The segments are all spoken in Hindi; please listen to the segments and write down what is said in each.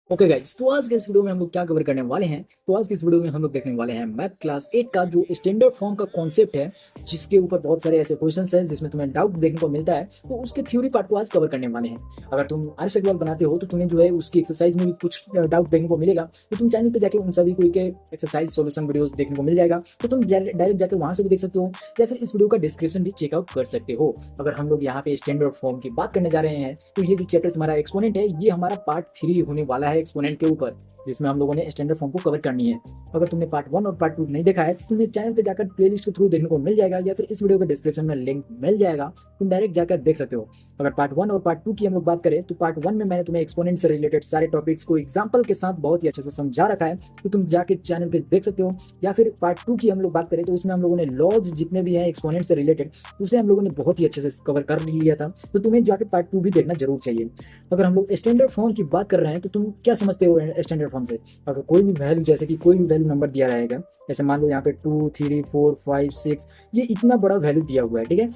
ओके गाइस, तो आज के इस वीडियो में हम लोग क्या कवर करने वाले हैं। तो आज के इस वीडियो में हम लोग देखने वाले हैं मैथ क्लास 8 का जो स्टैंडर्ड फॉर्म का कॉन्सेप्ट है, जिसके ऊपर बहुत सारे ऐसे क्वेश्चंस हैं जिसमें तुम्हें डाउट देखने को मिलता है। तो उसके थ्योरी पार्ट को आज कवर करने वाले हैं। अगर तुम आरएस बनाते हो तो तुम्हें जो है उसकी एक्सरसाइज में भी कुछ डाउट देखने को मिलेगा। तो तुम चैनल पे जाके उन सभी को के एक्सरसाइज सॉल्यूशन वीडियोस देखने को मिल जाएगा। तो तुम डायरेक्ट जाकर वहां से भी देख सकते हो, या फिर इस वीडियो का डिस्क्रिप्शन भी चेकआउट कर सकते हो। अगर हम लोग यहाँ पे स्टैंडर्ड फॉर्म की बात करने जा रहे हैं, तो ये जो चैप्टर तुम्हारा एक्सपोनेंट है, ये हमारा पार्ट 3 होने वाला है एक्सपोनेंट के ऊपर, जिसमें हम लोगों ने स्टैंडर्ड फॉर्म को कवर करनी है। अगर तुमने पार्ट 1 और पार्ट 2 नहीं देखा है तो तुम्हें चैनल पे जाकर प्लेलिस्ट के थ्रू देखने को मिल जाएगा, या फिर इस वीडियो के डिस्क्रिप्शन में लिंक मिल जाएगा, तुम डायरेक्ट जाकर देख सकते हो। अगर पार्ट 1 और पार्ट 2 की हम लोग बात करें, तो पार्ट 1 में मैंने तुम्हें एक्सपोनेंट से रिलेटेड सारे टॉपिक्स को एग्जाम्पल के साथ बहुत ही अच्छे से समझा रखा है, तो तुम जाके चैनल पे देख सकते हो। या फिर पार्ट 2 की हम लोग बात करें तो उसमें हम लोगों ने लॉज जितने भी हैं एक्सपोनेंट से रिलेटेड, उसे हम लोगों ने बहुत ही अच्छे से कवर कर लिया था। तो तुम्हें जाके पार्ट 2 भी देखना जरूर चाहिए। अगर हम लोग स्टैंडर्ड फॉर्म की बात कर रहे हैं, तो तुम क्या समझते हो स्टैंडर्ड फॉर्म से? अगर कोई भी वैल्यू, जैसे कि कोई भी वैल्यू नंबर दिया रहेगा, जैसे मान लो यहाँ पे 2 3 4 5 6, ये इतना बड़ा वैल्यू दिया हुआ है, ठीक है।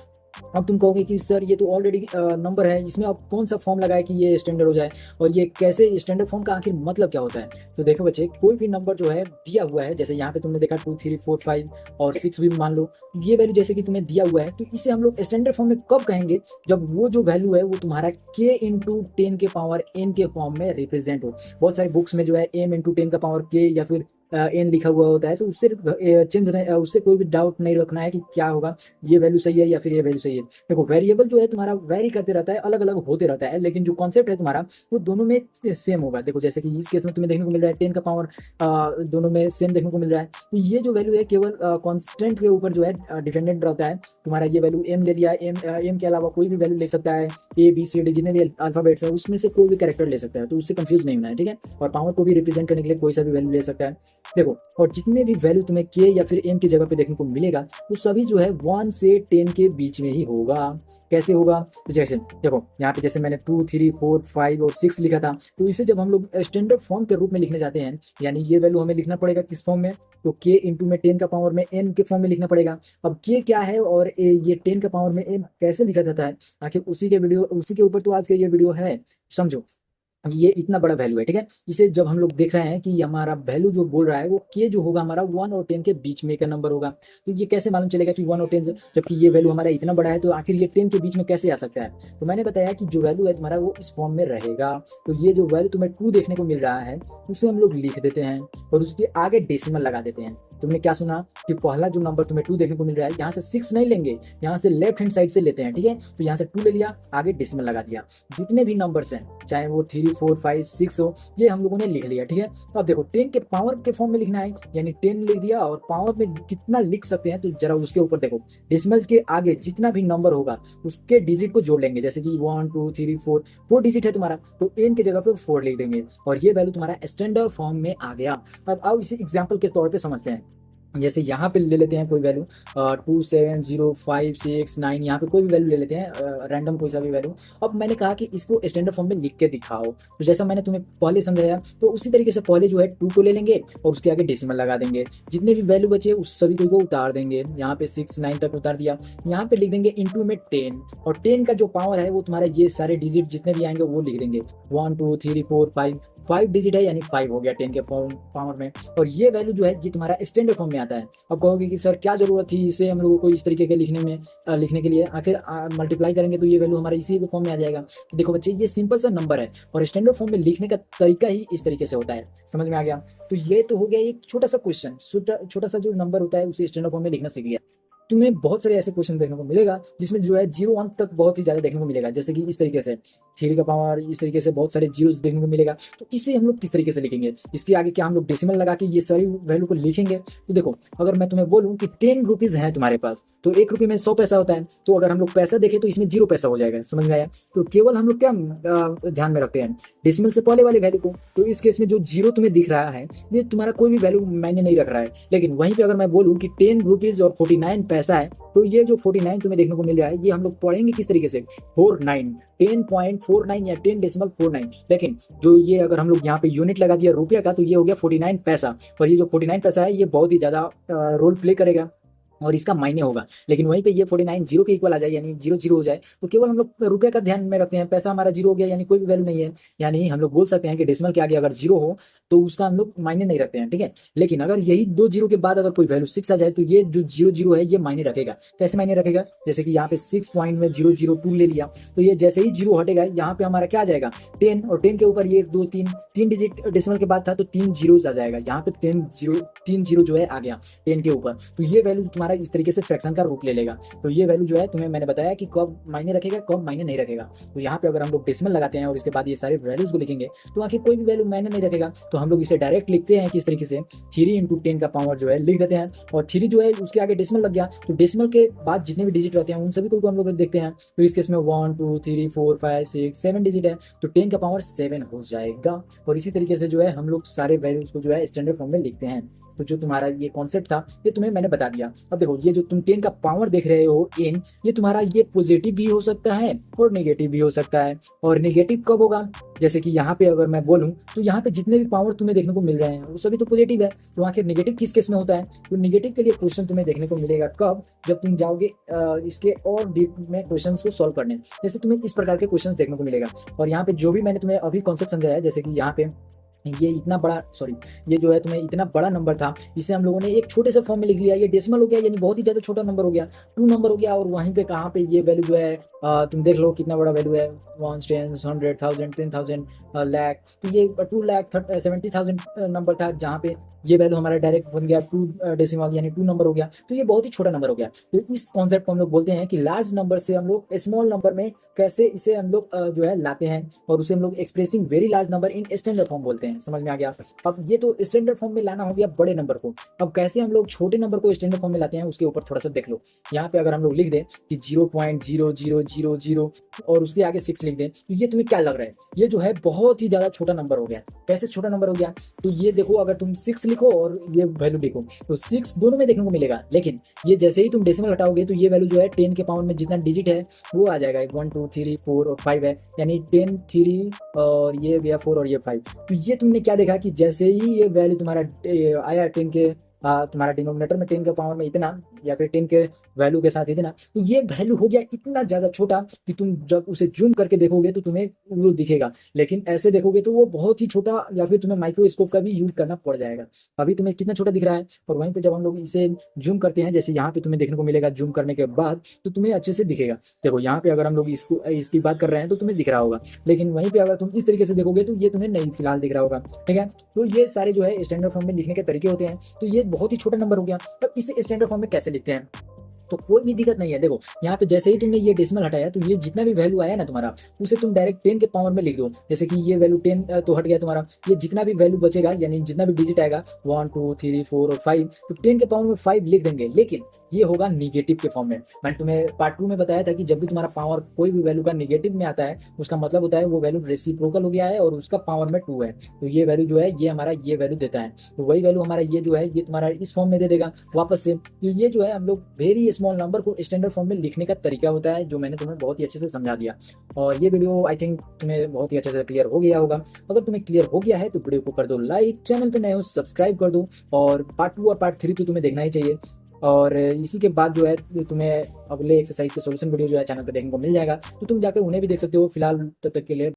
अब तुम कहोगे कि सर ये तो ऑलरेडी नंबर है, इसमें अब कौन सा फॉर्म लगाए कि ये स्टैंडर्ड हो जाए, और ये कैसे स्टैंडर्ड फॉर्म का आखिर मतलब क्या होता है? तो देखो बच्चे, कोई भी नंबर जो है दिया हुआ है, जैसे यहाँ पे तुमने देखा 2 3 4 5 और 6 भी मान लो, ये वैल्यू जैसे कि तुम्हें दिया हुआ है, तो इसे हम लोग स्टैंडर्ड फॉर्म में कब कहेंगे? जब वो जो वैल्यू है वो तुम्हारा k इंटू 10 के पावर n के फॉर्म में रिप्रेजेंट हो। बहुत सारी बुक्स में जो है m इंटू 10 का पावर k या फिर एन लिखा हुआ होता है, तो उससे चेंज उससे कोई भी डाउट नहीं रखना है कि क्या होगा, ये वैल्यू सही है या फिर ये वैल्यू सही है। देखो, वेरिएबल जो है तुम्हारा वेरी करते रहता है, अलग अलग होते रहता है, लेकिन जो कॉन्सेप्ट है तुम्हारा वो दोनों में सेम होगा। देखो, जैसे कि इस केस में तुम्हें देखने को मिल रहा है 10 का पावर दोनों में सेम देखने को मिल रहा है, तो ये जो वैल्यू है केवल कॉन्स्टेंट के ऊपर जो है डिपेंडेंट रहता है। तुम्हारा ये वैल्यू एम ले लिया, एम के अलावा कोई भी वैल्यू ले सकता है, ए बी सी डी जितने भी अल्फाबेट्स है उसमें से कोई भी कैरेक्टर ले सकता है, तो उससे कंफ्यूज नहीं होना है, ठीक है। और पावर को भी रिप्रेजेंट करने के लिए कोई सा भी वैल्यू ले सकता है। देखो, और जितने भी वैल्यू तुम्हें के या फिर एम की जगह पे देखने को मिलेगा, वो सभी जो है 1 से 10 के बीच में ही होगा। कैसे होगा? तो जैसे देखो, यहाँ पे जैसे मैंने 2 3 4 5 और 6 लिखा था, तो इसे जब हम लोग स्टैंडर्ड फॉर्म के रूप में लिखने जाते हैं, यानी ये वैल्यू हमें लिखना पड़ेगा किस फॉर्म में? तो के इंटू में 10 का पावर में एन के फॉर्म में लिखना पड़ेगा। अब के क्या है और ये 10 का पावर में एन कैसे लिखा जाता है, आखिर उसी के ऊपर तो आज का ये वीडियो है, समझो। ये इतना बड़ा वैल्यू है, ठीक है। इसे जब हम लोग देख रहे हैं कि हमारा वैल्यू जो बोल रहा है वो के जो होगा हमारा 1 और 10 के बीच में का नंबर होगा, तो ये कैसे मालूम चलेगा कि 1 और 10 जबकि ये वैल्यू हमारा इतना बड़ा है, तो आखिर ये 10 के बीच में कैसे आ सकता है? तो मैंने बताया कि जो वैल्यू है तुम्हारा वो इस फॉर्म में रहेगा। तो ये जो वैल्यू तुम्हें 2 देखने को मिल रहा है, उसे हम लोग लिख देते हैं और उसके आगे डेसिमल लगा देते हैं। तुमने क्या सुना कि पहला जो नंबर तुम्हें 2 देखने को मिल रहा है, यहाँ से 6 नहीं लेंगे, यहाँ से लेफ्ट हैंड साइड से लेते हैं, ठीक है। तो यहाँ से 2 ले लिया, आगे डेसिमल लगा दिया। जितने भी नंबर्स हैं, चाहे वो 3 4 5 6 हो, ये हम लोगों ने लिख लिया, ठीक है। अब देखो, 10 के पावर के फॉर्म में लिखना है, यानी 10 लिख दिया, और पावर में कितना लिख सकते हैं तो जरा उसके ऊपर देखो, डेसिमल के आगे जितना भी नंबर होगा उसके डिजिट को जोड़ लेंगे। जैसे कि 1 2 3 4 डिजिट है तुम्हारा, तो 10 की जगह पे 4 लिख देंगे, और ये वैल्यू तुम्हारा स्टैंडर्ड फॉर्म में आ गया। अब आओ इसे एग्जाम्पल के तौर पर समझते हैं। जैसे यहाँ पे ले लेते हैं कोई वैल्यू 2 7 0 5 6 9, यहाँ पे कोई भी वैल्यू ले लेते हैं, रैंडम कोई सा भी वैल्यू। अब मैंने कहा कि इसको स्टैंडर्ड फॉर्म में लिख के दिखाओ, तो जैसा मैंने तुम्हें पहले समझाया, तो उसी तरीके से पहले जो है 2 को ले लेंगे और उसके आगे डेसिमल लगा देंगे। जितने भी वैल्यू बचे उस सभी को उतार देंगे, यहाँ पे 6 9 तक उतार दिया, यहाँ पे लिख देंगे इंटू में 10, और 10 का जो पावर है वो तुम्हारा ये सारे डिजिट जितने भी आएंगे वो लिख देंगे। 1 2 3 4 5 डिजिट है, यानी 5 हो गया 10 के फॉर्म पावर में, और ये वैल्यू जो है ये तुम्हारा स्टैंडर्ड फॉर्म में आता है। अब कहोगे कि सर क्या जरूरत थी इसे हम लोगों को इस तरीके के लिखने के लिए, आखिर मल्टीप्लाई करेंगे तो ये वैल्यू हमारा इसी के फॉर्म में आ जाएगा। देखो बच्चे, ये सिंपल सा नंबर है, और स्टैंडर्ड फॉर्म में लिखने का तरीका ही इस तरीके से होता है। समझ में आ गया? तो ये तो हो गया एक छोटा सा क्वेश्चन, छोटा सा जो नंबर होता है उसे स्टैंडर्ड फॉर्म में लिखना सीख गया। तुम्हें बहुत सारे ऐसे क्वेश्चन देखने को मिलेगा जिसमें जो है 0 अंक तक बहुत ही ज्यादा देखने को मिलेगा, जैसे कि इस तरीके से 3 का पावर, इस तरीके से बहुत सारे जीरोस देखने को मिलेगा। तो इसे हम लोग किस तरीके से लिखेंगे? इसके आगे क्या हम लोग डेसिमल लगा के ये सारी वैल्यू को लिखेंगे? तो देखो, अगर मैं तुम्हें बोलूं कि 10 रुपीज है तुम्हारे पास, तो 1 रुपये में 100 पैसा होता है, तो अगर हम लोग पैसा देखें तो इसमें 0 पैसा हो जाएगा। समझ में आया? तो केवल हम लोग क्या ध्यान में रखते हैं, डेसिमल से पहले वाले वैल्यू को। तो इस केस में जो 0 तुम्हें दिख रहा है, ये तुम्हारा कोई भी वैल्यू मायने नहीं रख रहा है। लेकिन वहीं पे अगर मैं बोलूं कि 10 रुपीज और 49 पैसा है, तो ये जो 49 तुम्हें देखने को मिल रहा है, ये हम लोग पढ़ेंगे किस तरीके से? 49 10.49 या 10.49। लेकिन जो ये अगर हम लोग यहाँ पे यूनिट लगा दिया रुपया का, तो ये हो गया 49 पैसा, और ये जो 49 पैसा है ये बहुत ही ज्यादा रोल प्ले करेगा। और इसका मायने होगा। लेकिन वहीं पे ये 49 जीरो के इक्वल आ जाए, यानी जीरो जीरो हो जाए, तो केवल हम लोग रुपये का ध्यान में रखते हैं, पैसा हमारा जीरो हो गया यानी कोई भी वैल्यू नहीं है। यानी हम लोग बोल सकते हैं कि डेसिमल के आगे अगर जीरो हो तो उसका हम लोग मायने नहीं रखते हैं, ठीक है। लेकिन अगर यही दो जीरो के बाद अगर कोई वैल्यू सिक्स आ जाए तो ये जो जीरो जीरो है ये मायने रखेगा। कैसे मायने रखेगा? जैसे कि यहाँ पे 6.002 ले लिया, तो ये जैसे ही जीरो हटेगा यहाँ पे हमारा क्या आ जाएगा? 10, और 10 के ऊपर ये 2 3 तीन डिजिट डेसिमल के बाद था तो 3 जीरोस आ जाएगा। यहाँ पे 3 जीरो जो है आ गया 10 के ऊपर, तो ये वैल्यू तुम्हारा इस तरीके से फ्रैक्शन का रूप ले लेगा। तो ये वैल्यू जो है तुम्हें मैंने बताया कि कब मायने रखेगा कब मायने नहीं रखेगा। तो यहाँ पे अगर हम लोग डेसिमल लगाते हैं और इसके बाद ये सारे वैल्यूज को लिखेंगे तो आखिर कोई भी वैल्यू मायने नहीं रखेगा। तो हम लोग इसे डायरेक्ट लिखते हैं किस तरीके से, 3 इंटू 10 का पावर जो है लिख देते हैं, और 3 जो है उसके आगे डेसिमल लग गया, तो डेसिमल के बाद जितने भी डिजिट रहते हैं उन सभी को हम लोग देखते हैं। तो इस केस में 1 2 3 4 5 6 7 डिजिट है, तो 10 का पावर 7 हो जाएगा। और इसी तरीके से जो है हम लोग सारे वैल्यूज को जो है स्टैंडर्ड फॉर्म में लिखते हैं। तो जो तुम्हारा ये कॉन्सेप्ट था ये तुम्हें मैंने बता दिया। अब देखो ये जो तुम 10 का पावर देख रहे हो n, ये तुम्हारा ये पॉजिटिव भी हो सकता है और नेगेटिव भी हो सकता है। और नेगेटिव कब होगा? जैसे कि यहाँ पे अगर मैं बोलूँ तो यहाँ पे जितने भी पावर तुम्हें देखने को मिल रहे हैं वो सभी तो पॉजिटिव है, तो आखिर नेगेटिव किस केस में होता है? तो नेगेटिव के लिए क्वेश्चन तुम्हें देखने को मिलेगा कब? जब तुम जाओगे इसके और डीप में क्वेश्चन को सॉल्व करने। जैसे तुम्हें इस प्रकार के क्वेश्चन देखने को मिलेगा, और यहाँ पे जो भी मैंने तुम्हें अभी कॉन्सेप्ट समझाया है, जैसे कि यहाँ पे ये इतना बड़ा, सॉरी, ये जो है तुम्हें इतना बड़ा नंबर था, इसे हम लोगों ने एक छोटे से फॉर्म में लिख लिया, ये डेसिमल हो गया यानी बहुत ही ज्यादा छोटा नंबर हो गया, 2 नंबर हो गया। और वहीं पे कहाँ पे ये वैल्यू जो है तुम देख लो कितना बड़ा वैल्यू है, 1 10 100 1000 10,000 लाख, तो ये 2,70,000 नंबर था, जहाँ पे ये वैल्यू हमारा डायरेक्ट बन गया 2 डेसिमल यानी 2 नंबर हो गया। तो ये बहुत ही छोटा नंबर हो गया। तो इस कॉन्सेप्ट को हम लोग बोलते हैं कि लार्ज नंबर से हम लोग स्मॉल नंबर में कैसे इसे हम लोग जो है लाते हैं, और उसे हम लोग expressing very large number in standard form बोलते हैं। समझ में आ गया? अब ये तो स्टैंडर्ड फॉर्म में लाना हो गया बड़े नंबर को। अब कैसे हम लोग छोटे नंबर को स्टैंडर्ड फॉर्म में लाते हैं उसके ऊपर थोड़ा सा देख लो। यहाँ पे अगर हम लोग लिख दें कि 0.0000 और उसके आगे 6 लिख दें, तो ये तुम्हें क्या लग रहा है? ये जो है बहुत ही ज्यादा छोटा नंबर हो गया। कैसे छोटा नंबर हो गया? तो ये देखो, अगर तुम 6 लिखो और ये वैल्यू लिखो तो 6 दोनों में देखने को मिलेगा, लेकिन ये जैसे ही तुम डेसिमल हटाओगे तो ये वैल्यू जो है 10 के पावर में जितना डिजिट है वो आ जाएगा, 1 2 3 4 और 5 है, यानी 10 3 और ये गया 4 और ये 5। तो ये तुमने क्या देखा कि जैसे ही ये वैल्यू तुम्हारा आया 10 के तुम्हारा डिनोमिनेटर में 10 के पावर में इतना, या फिर 10 के वैल्यू के साथ इतना, तो ये वैल्यू हो गया इतना ज्यादा छोटा कि तुम जब उसे जूम करके देखोगे तो तुम्हें वो दिखेगा, लेकिन ऐसे देखोगे तो वो बहुत ही छोटा, या फिर तुम्हें माइक्रोस्कोप का भी यूज करना पड़ जाएगा। अभी तुम्हें कितना छोटा दिख रहा है, और वहीं पे जब हम लोग इसे जूम करते हैं, जैसे यहाँ पे तुम्हें देखने को मिलेगा जूम करने के बाद, तो तुम्हें अच्छे से दिखेगा। देखो यहाँ पे अगर हम लोग इसकी बात कर रहे हैं तो तुम्हें दिख रहा होगा, लेकिन वहीं पे अगर तुम इस तरीके से देखोगे तो ये तुम्हें नहीं फिलहाल दिख रहा होगा, ठीक है। तो ये सारे जो है स्टैंडर्ड फॉर्म में लिखने के तरीके होते हैं। तो ये बहुत ही छोटा नंबर हो गया, अब इसे स्टैंडर्ड फॉर्म में कैसे लिखते हैं? तो कोई भी दिक्कत नहीं है। देखो यहाँ पे जैसे ही तुमने ये डेसिमल हटाया तो ये जितना भी वैल्यू आया ना तुम्हारा, उसे तुम डायरेक्ट 10 के पावर में लिख दो। जैसे कि ये वैल्यू 10 तो हट गया तुम्हारा, ये जितना भी वैल्यू बचेगा यानी जितना भी डिजिट आएगा 1 2 3 4 और 5, तो 10 के पावर में 5 लिख देंगे, लेकिन ये होगा निगेटिव के फॉर्म में। मैंने तुम्हें पार्ट 2 में बताया था कि जब भी तुम्हारा पावर कोई भी वैल्यू का निगेटिव में आता है उसका मतलब होता है वो वैल्यू रेसिप्रोकल हो गया है और उसका पावर में 2 है, तो ये वैल्यू जो है ये हमारा ये वैल्यू देता है। तो वही वैल्यू हमारा ये जो है ये तुम्हारा इस फॉर्म में दे देगा वापस से। तो ये जो है हम लोग वेरी स्मॉल नंबर को स्टैंडर्ड फॉर्म में लिखने का तरीका होता है, जो मैंने तुम्हें बहुत ही अच्छे से समझा दिया। और ये वीडियो आई थिंक तुम्हें बहुत ही अच्छे से क्लियर हो गया होगा। अगर तुम्हें क्लियर हो गया है तो वीडियो को कर दो लाइक, चैनल पे नए हो सब्सक्राइब कर दो, और पार्ट 2 और पार्ट 3 तो तुम्हें देखना ही चाहिए। और इसी के बाद जो है तुम्हें अगले एक्सरसाइज के सॉल्यूशन वीडियो जो है चैनल पर देखने को मिल जाएगा, तो तुम जाकर उन्हें भी देख सकते हो। फिलहाल तब तक के लिए